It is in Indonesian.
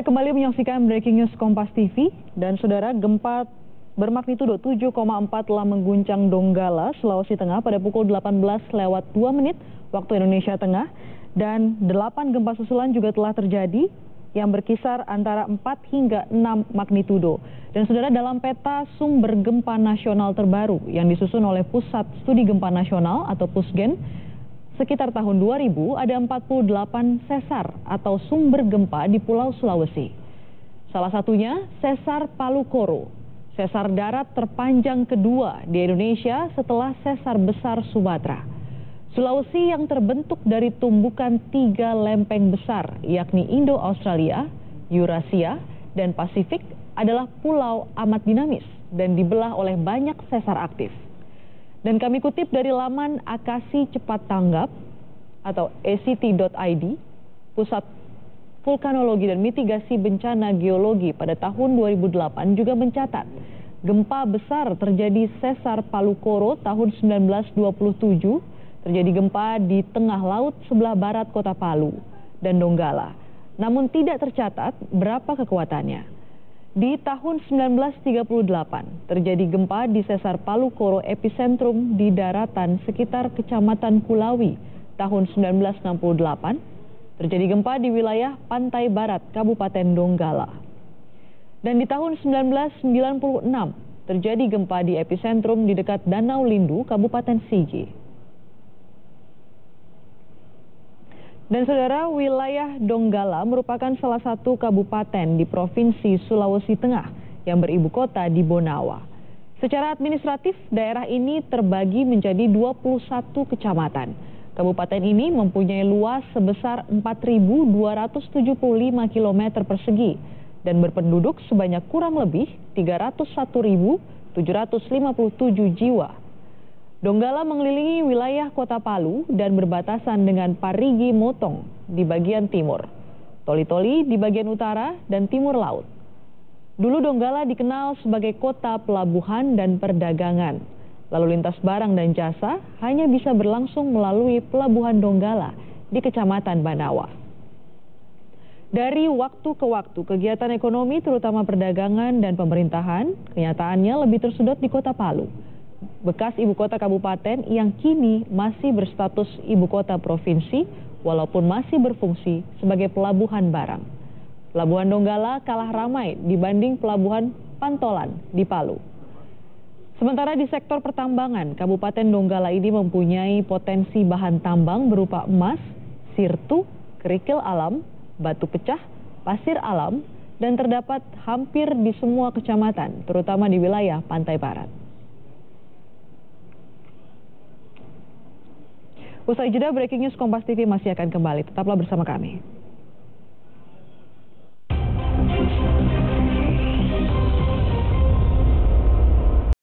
kembali menyaksikan Breaking News Kompas TV dan saudara, gempa bermagnitudo 7,4 telah mengguncang Donggala, Sulawesi Tengah pada pukul 18:02 waktu Indonesia Tengah, dan 8 gempa susulan juga telah terjadi yang berkisar antara 4 hingga 6 magnitudo. Dan saudara, dalam peta sumber gempa nasional terbaru yang disusun oleh Pusat Studi Gempa Nasional atau Pusgen, sekitar tahun 2000 ada 48 sesar atau sumber gempa di Pulau Sulawesi. Salah satunya sesar Palu Koro, sesar darat terpanjang kedua di Indonesia setelah sesar besar Sumatera. Sulawesi yang terbentuk dari tumbukan 3 lempeng besar, yakni Indo-Australia, Eurasia, dan Pasifik, adalah pulau amat dinamis dan dibelah oleh banyak sesar aktif. Dan kami kutip dari laman Akasi Cepat Tanggap atau ACT.id, Pusat Vulkanologi dan Mitigasi Bencana Geologi pada tahun 2008 juga mencatat gempa besar terjadi sesar Palu Koro tahun 1927, terjadi gempa di tengah laut sebelah barat kota Palu dan Donggala. Namun tidak tercatat berapa kekuatannya. Di tahun 1938 terjadi gempa di sesar Palu Koro epicentrum di daratan sekitar Kecamatan Kulawi. Tahun 1968 terjadi gempa di wilayah pantai barat Kabupaten Donggala. Dan di tahun 1996 terjadi gempa di epicentrum di dekat Danau Lindu, Kabupaten Sigi. Dan saudara, wilayah Donggala merupakan salah satu kabupaten di Provinsi Sulawesi Tengah yang beribu kota di Bonawa. Secara administratif, daerah ini terbagi menjadi 21 kecamatan. Kabupaten ini mempunyai luas sebesar 4.275 km persegi dan berpenduduk sebanyak kurang lebih 301.757 jiwa. Donggala mengelilingi wilayah kota Palu dan berbatasan dengan Parigi Motong di bagian timur, Toli-Toli di bagian utara dan timur laut. Dulu Donggala dikenal sebagai kota pelabuhan dan perdagangan. Lalu lintas barang dan jasa hanya bisa berlangsung melalui pelabuhan Donggala di Kecamatan Banawa. Dari waktu ke waktu, kegiatan ekonomi terutama perdagangan dan pemerintahan kenyataannya lebih tersudut di kota Palu, bekas ibu kota kabupaten yang kini masih berstatus ibu kota provinsi walaupun masih berfungsi sebagai pelabuhan barang. Pelabuhan Donggala kalah ramai dibanding pelabuhan Pantolan di Palu. Sementara di sektor pertambangan, Kabupaten Donggala ini mempunyai potensi bahan tambang berupa emas, sirtu, kerikil alam, batu pecah, pasir alam, dan terdapat hampir di semua kecamatan, terutama di wilayah pantai barat. Usai jeda, Breaking News Kompas TV masih akan kembali. Tetaplah bersama kami.